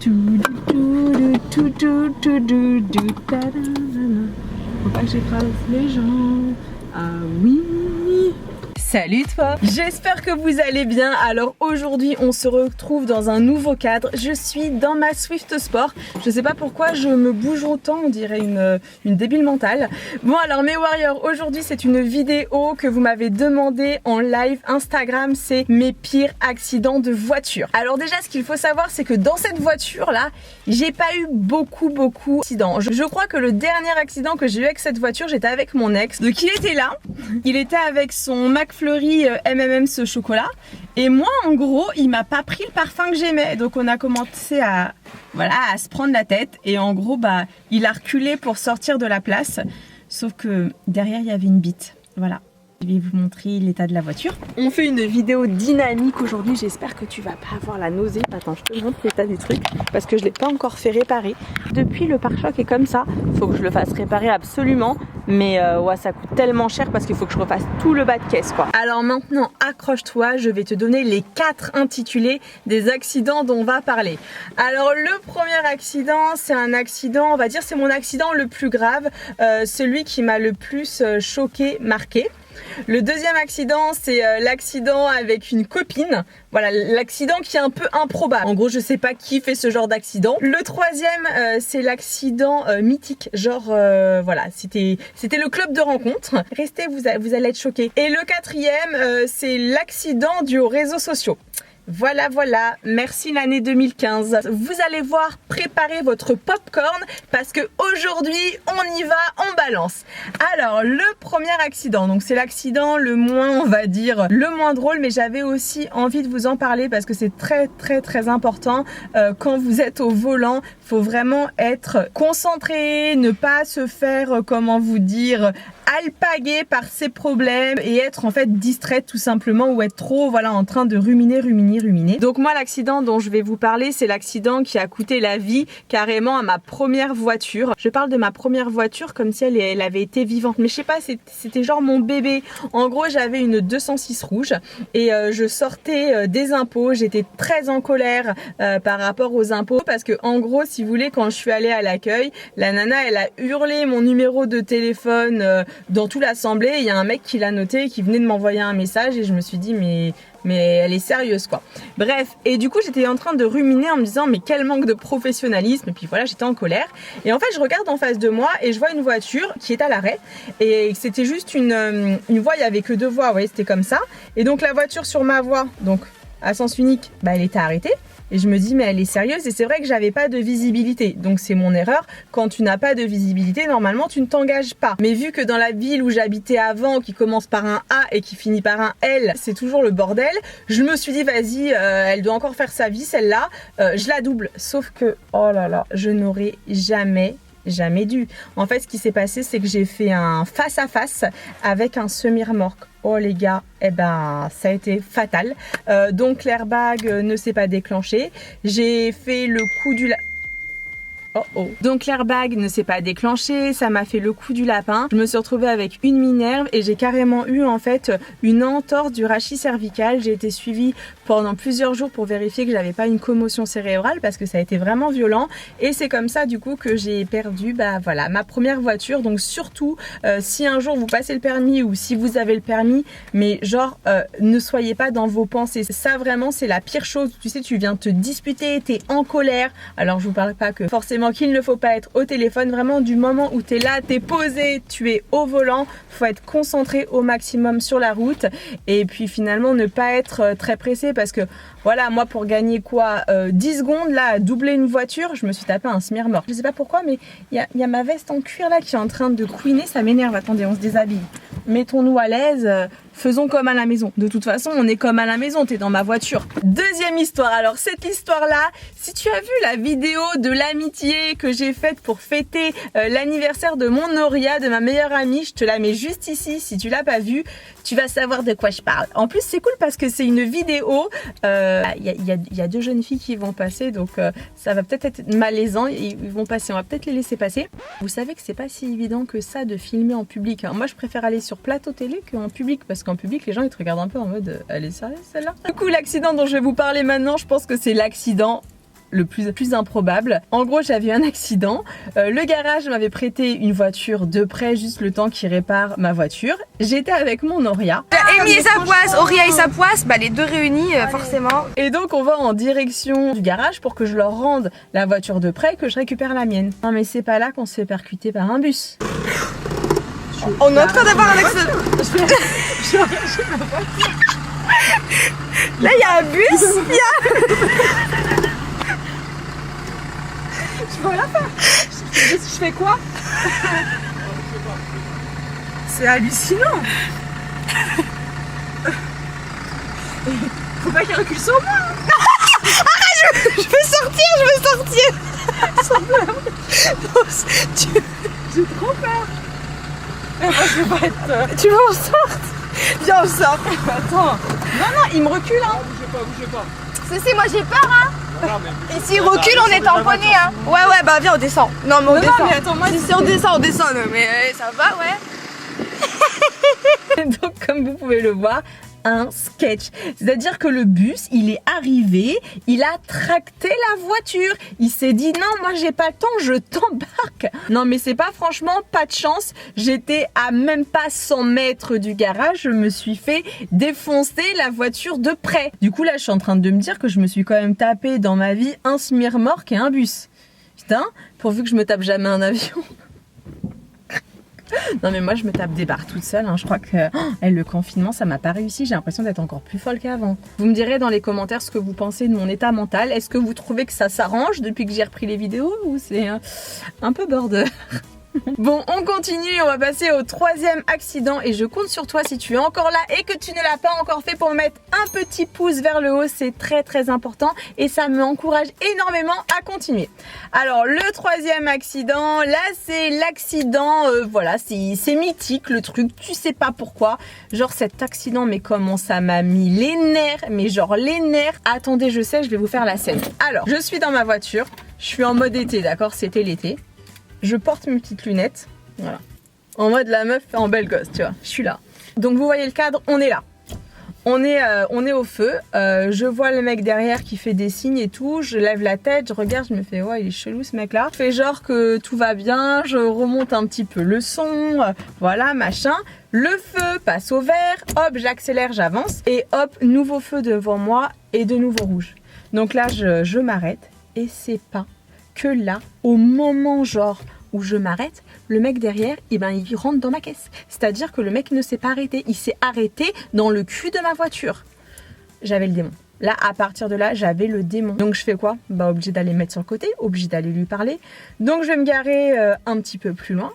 Faut pas que j'écrase les gens. Ah oui. Salut toi, j'espère que vous allez bien. Alors aujourd'hui on se retrouve dans un nouveau cadre. Je suis dans ma Swift Sport. Je sais pas pourquoi je me bouge autant, on dirait une débile mentale. Bon alors mes warriors, aujourd'hui c'est une vidéo que vous m'avez demandé en live Instagram. C'est mes pires accidents de voiture. Alors déjà ce qu'il faut savoir c'est que dans cette voiture là, j'ai pas eu beaucoup d'accidents. Je crois que le dernier accident que j'ai eu avec cette voiture, j'étais avec mon ex. Donc il était là, il était avec son McFlurry M&M's chocolat et moi en gros il m'a pas pris le parfum que j'aimais, donc on a commencé à se prendre la tête et en gros il a reculé pour sortir de la place, sauf que derrière il y avait une bite. Voilà, je vais vous montrer l'état de la voiture. On fait une vidéo dynamique aujourd'hui, j'espère que tu vas pas avoir la nausée. Attends, je te montre l'état du truc parce que je l'ai pas encore fait réparer. Depuis le pare-choc est comme ça, faut que je le fasse réparer absolument. Mais ouais, ça coûte tellement cher parce qu'il faut que je refasse tout le bas de caisse quoi. Alors maintenant accroche-toi, je vais te donner les 4 intitulés des accidents dont on va parler. Alors le premier accident, c'est un accident, on va dire c'est mon accident le plus grave, celui qui m'a le plus choqué, marqué. Le deuxième accident, c'est l'accident avec une copine. Voilà, l'accident qui est un peu improbable. En gros, je sais pas qui fait ce genre d'accident. Le troisième, c'est l'accident mythique. Genre, voilà, c'était le club de rencontre. Restez, vous allez être choqués. Et le quatrième, c'est l'accident dû aux réseaux sociaux. Voilà, merci l'année 2015. Vous allez voir, préparez votre popcorn parce que aujourd'hui on y va, on balance. Alors le premier accident, donc c'est l'accident le moins, on va dire, le moins drôle, mais j'avais aussi envie de vous en parler parce que c'est très important. Quand vous êtes au volant, faut vraiment être concentré, ne pas se faire, comment vous dire, alpaguer par ses problèmes et être en fait distraite tout simplement, ou être trop en train de ruminer. Donc moi l'accident dont je vais vous parler, c'est l'accident qui a coûté la vie carrément à ma première voiture. Je parle de ma première voiture comme si elle avait été vivante, mais je sais pas, c'était genre mon bébé. En gros j'avais une 206 rouge et je sortais des impôts, j'étais très en colère par rapport aux impôts parce que en gros si vous voulez, quand je suis allée à l'accueil, la nana elle a hurlé mon numéro de téléphone dans toute l'assemblée. Il y a un mec qui l'a noté et qui venait de m'envoyer un message et je me suis dit mais elle est sérieuse quoi. Bref, et du coup j'étais en train de ruminer en me disant mais quel manque de professionnalisme, et puis voilà, j'étais en colère. Et en fait je regarde en face de moi et je vois une voiture qui est à l'arrêt et c'était juste une voie, il n'y avait que 2 voies, vous voyez, c'était comme ça. Et donc la voiture sur ma voie, donc à sens unique, elle était arrêtée. Et je me dis mais elle est sérieuse, et c'est vrai que j'avais pas de visibilité, donc c'est mon erreur. Quand tu n'as pas de visibilité, normalement tu ne t'engages pas. Mais vu que dans la ville où j'habitais avant, qui commence par un A et qui finit par un L, c'est toujours le bordel, je me suis dit vas-y, elle doit encore faire sa vie celle-là, je la double. Sauf que oh là là, je n'aurais jamais dû. En fait ce qui s'est passé, c'est que j'ai fait un face à face avec un semi-remorque. Oh les gars, ça a été fatal. Donc l'airbag ne s'est pas déclenché. J'ai fait le coup du... Donc l'airbag ne s'est pas déclenché, ça m'a fait le coup du lapin. Je me suis retrouvée avec une minerve et j'ai carrément eu en fait une entorse du rachis cervical. J'ai été suivie pendant plusieurs jours pour vérifier que j'avais pas une commotion cérébrale parce que ça a été vraiment violent. Et c'est comme ça du coup que j'ai perdu ma première voiture. Donc surtout si un jour vous passez le permis ou si vous avez le permis, mais genre ne soyez pas dans vos pensées. Ça vraiment c'est la pire chose. Tu sais, tu viens te disputer, t'es en colère. Alors je vous parle pas que forcément qu'il ne faut pas être au téléphone. Vraiment du moment où tu es là, tu es posé, tu es au volant, faut être concentré au maximum sur la route et puis finalement ne pas être très pressé parce que voilà, moi pour gagner 10 secondes là à doubler une voiture, je me suis tapé un semi-remorque. Je sais pas pourquoi, mais il y a ma veste en cuir là qui est en train de couiner, ça m'énerve. Attendez, on se déshabille. Mettons-nous à l'aise, faisons comme à la maison. De toute façon, on est comme à la maison, t'es dans ma voiture. Deuxième histoire. Alors cette histoire-là, si tu as vu la vidéo de l'amitié que j'ai faite pour fêter l'anniversaire de mon Noria, de ma meilleure amie, je te la mets juste ici. Si tu l'as pas vue, tu vas savoir de quoi je parle. En plus, c'est cool parce que c'est une vidéo. Il y a 2 jeunes filles qui vont passer, donc ça va peut-être être malaisant. Ils vont passer, on va peut-être les laisser passer. Vous savez que c'est pas si évident que ça de filmer en public, hein. Moi, je préfère aller sur plateau télé qu'en public parce qu'en public, les gens ils te regardent un peu en mode elle est sérieuse celle-là. Du coup, l'accident dont je vais vous parler maintenant, je pense que c'est l'accident le plus improbable. En gros, j'avais eu un accident. Le garage m'avait prêté une voiture de prêt, juste le temps qu'il répare ma voiture. J'étais avec mon Auria. Amy et sa poisse, Auria et sa poisse, bah les deux réunis forcément. Et donc on va en direction du garage pour que je leur rende la voiture de prêt et que je récupère la mienne. Non mais c'est pas là qu'on se fait percuter par un bus. On est en train d'avoir un accident. Là il y a un bus, il y a... Je peux rien faire. Je fais quoi? C'est hallucinant. Faut pas qu'il recule sur moi. Arrête, je veux sortir, J'ai trop peur. Moi, je vais pas être... Tu veux on sorte? Viens on sort. Attends. Non, il me recule hein. Bougez pas. Si, moi j'ai peur hein. Et s'il recule on est tamponné hein. Ouais bah viens on descend. Non mais on descend. Non mais attends moi si on descend non, mais ça va ouais. Donc comme vous pouvez le voir, un sketch. C'est-à-dire que le bus, il est arrivé, il a tracté la voiture. Il s'est dit non, moi j'ai pas le temps, je t'embarque. Non mais c'est pas franchement pas de chance. J'étais à même pas 100 mètres du garage, je me suis fait défoncer la voiture de près. Du coup là, je suis en train de me dire que je me suis quand même tapé dans ma vie un semi-remorque et un bus. Putain, pourvu que je me tape jamais un avion. Non mais moi je me tape des barres toute seule, hein. Je crois que le confinement ça m'a pas réussi, j'ai l'impression d'être encore plus folle qu'avant. Vous me direz dans les commentaires ce que vous pensez de mon état mental. Est-ce que vous trouvez que ça s'arrange depuis que j'ai repris les vidéos ou c'est un peu border? Bon, on continue, on va passer au troisième accident et je compte sur toi si tu es encore là et que tu ne l'as pas encore fait pour mettre un petit pouce vers le haut, c'est très important et ça m'encourage énormément à continuer. Alors le troisième accident, là c'est l'accident, voilà, c'est mythique le truc, tu sais pas pourquoi, genre cet accident mais comment ça m'a mis les nerfs, mais genre les nerfs, attendez je sais, je vais vous faire la scène. Alors, je suis dans ma voiture, je suis en mode été, d'accord, c'était l'été. Je porte mes petites lunettes, voilà, en mode la meuf en belle gosse, tu vois, je suis là. Donc vous voyez le cadre, on est là. On est au feu, je vois le mec derrière qui fait des signes et tout, je lève la tête, je regarde, je me fais ouais il est chelou ce mec là. Je fais genre que tout va bien, je remonte un petit peu le son, voilà machin. Le feu passe au vert, hop j'accélère, j'avance et hop nouveau feu devant moi et de nouveau rouge. Donc là je m'arrête et c'est pas que là, au moment genre où je m'arrête, le mec derrière, eh ben, il rentre dans ma caisse. C'est-à-dire que le mec ne s'est pas arrêté, il s'est arrêté dans le cul de ma voiture. J'avais le démon. Là, à partir de là, j'avais le démon. Donc je fais quoi? Bah obligé d'aller mettre sur le côté, obligé d'aller lui parler. Donc je vais me garer un petit peu plus loin.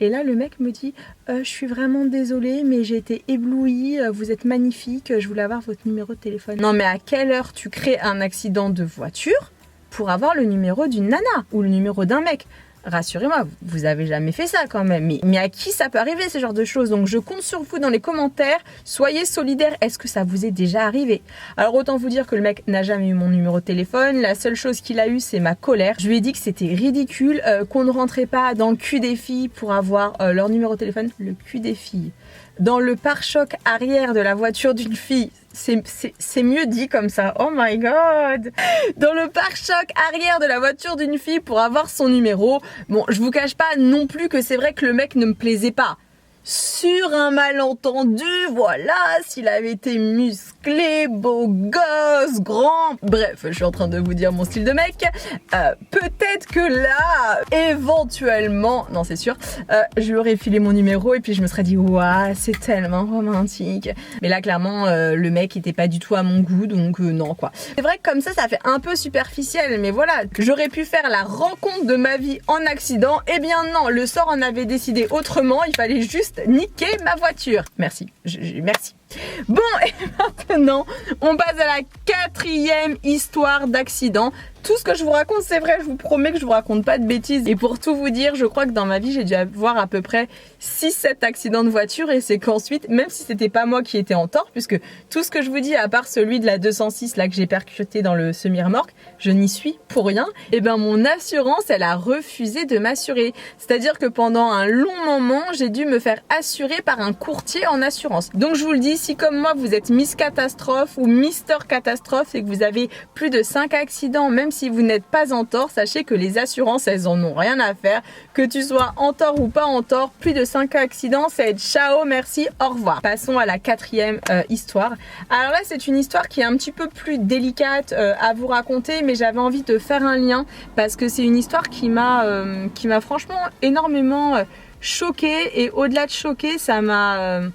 Et là, le mec me dit je suis vraiment désolée, mais j'ai été éblouie, vous êtes magnifique, je voulais avoir votre numéro de téléphone. Non mais à quelle heure tu crées un accident de voiture pour avoir le numéro d'une nana ou le numéro d'un mec? Rassurez-moi, vous avez jamais fait ça quand même. Mais à qui ça peut arriver ce genre de choses? Donc je compte sur vous dans les commentaires. Soyez solidaires. Est-ce que ça vous est déjà arrivé? Alors autant vous dire que le mec n'a jamais eu mon numéro de téléphone. La seule chose qu'il a eu c'est ma colère. Je lui ai dit que c'était ridicule, qu'on ne rentrait pas dans le cul des filles pour avoir leur numéro de téléphone. Le cul des filles. Dans le pare-choc arrière de la voiture d'une fille. C'est mieux dit comme ça. Oh my god. Dans le pare-choc arrière de la voiture d'une fille pour avoir son numéro. Bon, je vous cache pas non plus que c'est vrai que le mec ne me plaisait pas. Sur un malentendu, voilà, s'il avait été musclé, beau gosse, grand, bref, je suis en train de vous dire mon style de mec, peut-être que là, éventuellement, non c'est sûr, je lui aurais filé mon numéro et puis je me serais dit, waouh, c'est tellement romantique. Mais là, clairement, le mec était pas du tout à mon goût, donc non quoi. C'est vrai que comme ça fait un peu superficiel, mais voilà, j'aurais pu faire la rencontre de ma vie en accident, eh bien non, le sort en avait décidé autrement, il fallait juste niquer ma voiture. Merci, merci. Bon, et maintenant, on passe à la quatrième histoire d'accident. Tout ce que je vous raconte, c'est vrai, je vous promets que je vous raconte pas de bêtises. Et pour tout vous dire, je crois que dans ma vie, j'ai dû avoir à peu près 6-7 accidents de voiture. Et c'est qu'ensuite, même si c'était pas moi qui étais en tort, puisque tout ce que je vous dis, à part celui de la 206, là que j'ai percuté dans le semi-remorque, je n'y suis pour rien. Et ben mon assurance, elle a refusé de m'assurer. C'est-à-dire que pendant un long moment, j'ai dû me faire assurer par un courtier en assurance. Donc je vous le dis, si comme moi, vous êtes Miss Catastrophe ou Mister Catastrophe et que vous avez plus de 5 accidents, même si vous n'êtes pas en tort, sachez que les assurances, elles en ont rien à faire. Que tu sois en tort ou pas en tort, plus de 5 accidents, c'est ciao, merci, au revoir. Passons à la 4e histoire. Alors là, c'est une histoire qui est un petit peu plus délicate à vous raconter, mais j'avais envie de faire un lien parce que c'est une histoire qui m'a franchement énormément choquée, et au-delà de choquée, ça m'a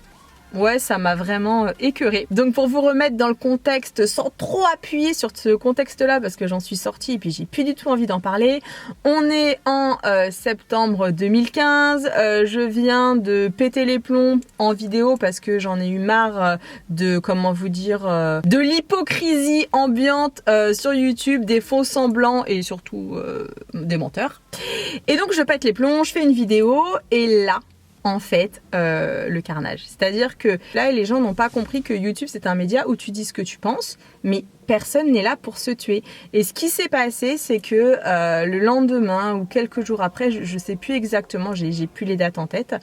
vraiment écœurée. Donc pour vous remettre dans le contexte sans trop appuyer sur ce contexte-là parce que j'en suis sortie et puis j'ai plus du tout envie d'en parler. On est en septembre 2015. Je viens de péter les plombs en vidéo parce que j'en ai eu marre de, comment vous dire, de l'hypocrisie ambiante sur YouTube, des faux semblants et surtout des menteurs. Et donc je pète les plombs, je fais une vidéo et là, en fait, le carnage. C'est-à-dire que là, les gens n'ont pas compris que YouTube, c'est un média où tu dis ce que tu penses, mais personne n'est là pour se tuer. Et ce qui s'est passé, c'est que le lendemain ou quelques jours après, je sais plus exactement, j'ai plus les dates en tête.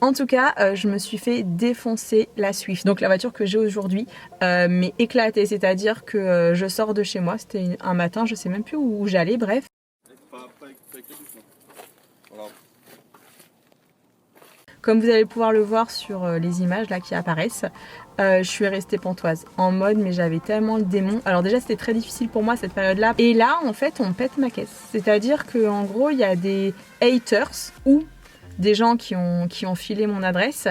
En tout cas, je me suis fait défoncer la Swift. Donc la voiture que j'ai aujourd'hui m'est éclatée. C'est-à-dire que je sors de chez moi, c'était un matin, je sais même plus où j'allais, bref. Comme vous allez pouvoir le voir sur les images là qui apparaissent, je suis restée pantoise en mode, mais j'avais tellement le démon. Alors déjà c'était très difficile pour moi cette période là, et là en fait on pète ma caisse. C'est à dire que en gros il y a des haters ou des gens qui ont filé mon adresse.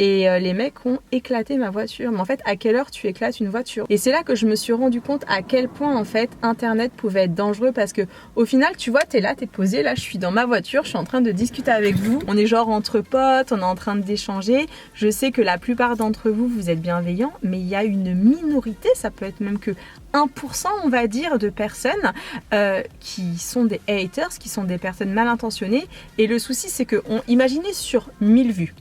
Et les mecs ont éclaté ma voiture. Mais en fait, à quelle heure tu éclates une voiture? Et c'est là que je me suis rendu compte à quel point en fait Internet pouvait être dangereux, parce que au final, tu vois, t'es là, t'es posé, là je suis dans ma voiture, je suis en train de discuter avec vous. On est genre entre potes, on est en train d'échanger. Je sais que la plupart d'entre vous, vous êtes bienveillants, mais il y a une minorité, ça peut être même que 1% on va dire de personnes qui sont des haters, qui sont des personnes mal intentionnées. Et le souci c'est que, imaginez sur 1000 vues,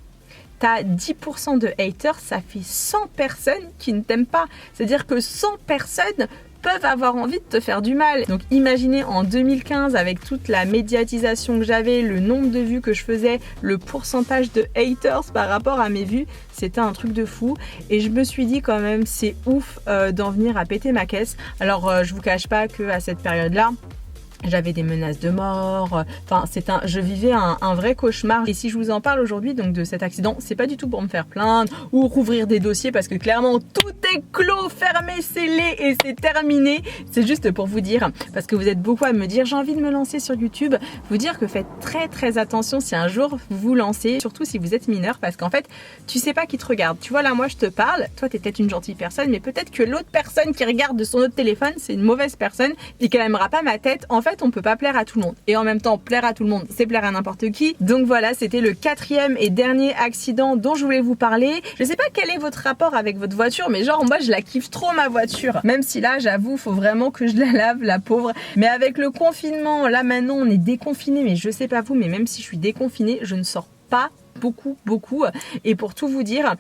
t'as 10% de haters, ça fait 100 personnes qui ne t'aiment pas. C'est-à-dire que 100 personnes peuvent avoir envie de te faire du mal. Donc imaginez en 2015, avec toute la médiatisation que j'avais, le nombre de vues que je faisais, le pourcentage de haters par rapport à mes vues, c'était un truc de fou. Et je me suis dit quand même, c'est ouf d'en venir à péter ma caisse. Alors je vous cache pas qu'à cette période-là, j'avais des menaces de mort, enfin je vivais un vrai cauchemar. Et si je vous en parle aujourd'hui donc de cet accident, c'est pas du tout pour me faire plaindre ou rouvrir des dossiers, parce que clairement tout est clos, fermé, scellé et c'est terminé. C'est juste pour vous dire, parce que vous êtes beaucoup à me dire j'ai envie de me lancer sur YouTube, vous dire que faites très très attention si un jour vous vous lancez, surtout si vous êtes mineur, parce qu'en fait tu sais pas qui te regarde. Tu vois là, moi je te parle, toi t'es peut-être une gentille personne, mais peut-être que l'autre personne qui regarde de son autre téléphone c'est une mauvaise personne et qu'elle aimera pas ma tête. En fait on peut pas plaire à tout le monde, et en même temps plaire à tout le monde c'est plaire à n'importe qui. Donc voilà, c'était le 4e et dernier accident dont je voulais vous parler. Je sais pas quel est votre rapport avec votre voiture, mais genre moi je la kiffe trop ma voiture, même si là j'avoue faut vraiment que je la lave, la pauvre. Mais avec le confinement, là maintenant on est déconfiné, mais je sais pas vous, mais même si je suis déconfinée, je ne sors pas beaucoup. Et pour tout vous dire,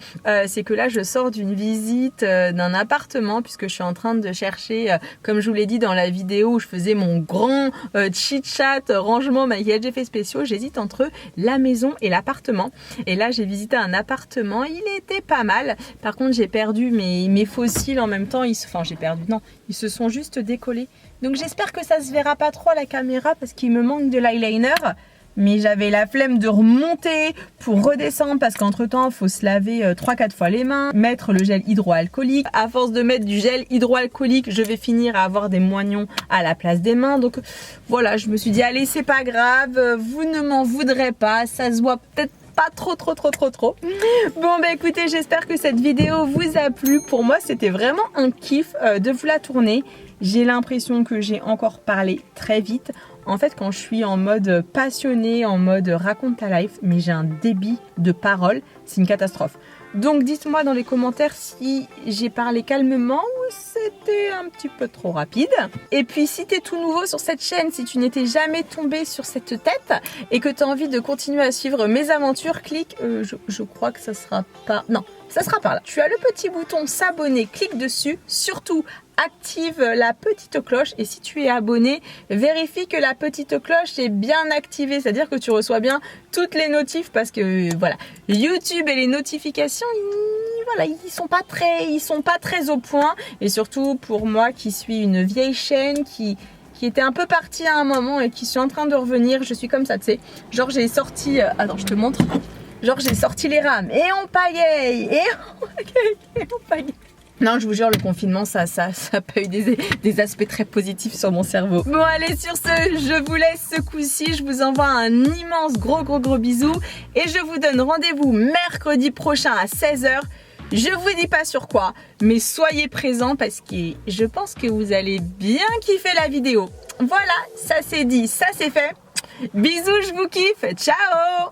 c'est que là je sors d'une visite d'un appartement, puisque je suis en train de chercher, comme je vous l'ai dit dans la vidéo où je faisais mon grand chit-chat, rangement, maquillage, effets spéciaux, j'hésite entre la maison et l'appartement. Et là j'ai visité un appartement, il était pas mal. Par contre j'ai perdu mes fossiles en même temps, ils se sont juste décollés. Donc j'espère que ça se verra pas trop à la caméra parce qu'il me manque de l'eyeliner. Mais j'avais la flemme de remonter pour redescendre, parce qu'entre temps il faut se laver 3-4 fois les mains, mettre le gel hydroalcoolique. À force de mettre du gel hydroalcoolique, je vais finir à avoir des moignons à la place des mains. Donc voilà, je me suis dit allez, c'est pas grave, vous ne m'en voudrez pas, ça se voit peut-être pas trop. Bon bah écoutez, j'espère que cette vidéo vous a plu. Pour moi c'était vraiment un kiff de vous la tourner. J'ai l'impression que j'ai encore parlé très vite. En fait, quand je suis en mode passionné, en mode raconte ta life, mais j'ai un débit de parole, c'est une catastrophe. Donc dites-moi dans les commentaires si j'ai parlé calmement ou c'était un petit peu trop rapide. Et puis si t'es tout nouveau sur cette chaîne, si tu n'étais jamais tombé sur cette tête et que tu as envie de continuer à suivre mes aventures, clique, je crois que ça sera pas... Non, ça sera par là. Tu as le petit bouton s'abonner, clique dessus, surtout active la petite cloche, et si tu es abonné, vérifie que la petite cloche est bien activée, c'est-à-dire que tu reçois bien toutes les notifs, parce que voilà, YouTube et les notifications, ils sont pas très au point, et surtout pour moi qui suis une vieille chaîne qui qui était un peu partie à un moment et qui suis en train de revenir. Je suis comme ça, tu sais. Genre j'ai sorti, attends je te montre. Genre j'ai sorti les rames et on pagaille, et on pagaille. Non, je vous jure, le confinement, ça a pas eu des aspects très positifs sur mon cerveau. Bon, allez, sur ce, je vous laisse ce coup-ci. Je vous envoie un immense gros bisou. Et je vous donne rendez-vous mercredi prochain à 16 h. Je vous dis pas sur quoi, mais soyez présents parce que je pense que vous allez bien kiffer la vidéo. Voilà, ça c'est dit, ça c'est fait. Bisous, je vous kiffe. Ciao!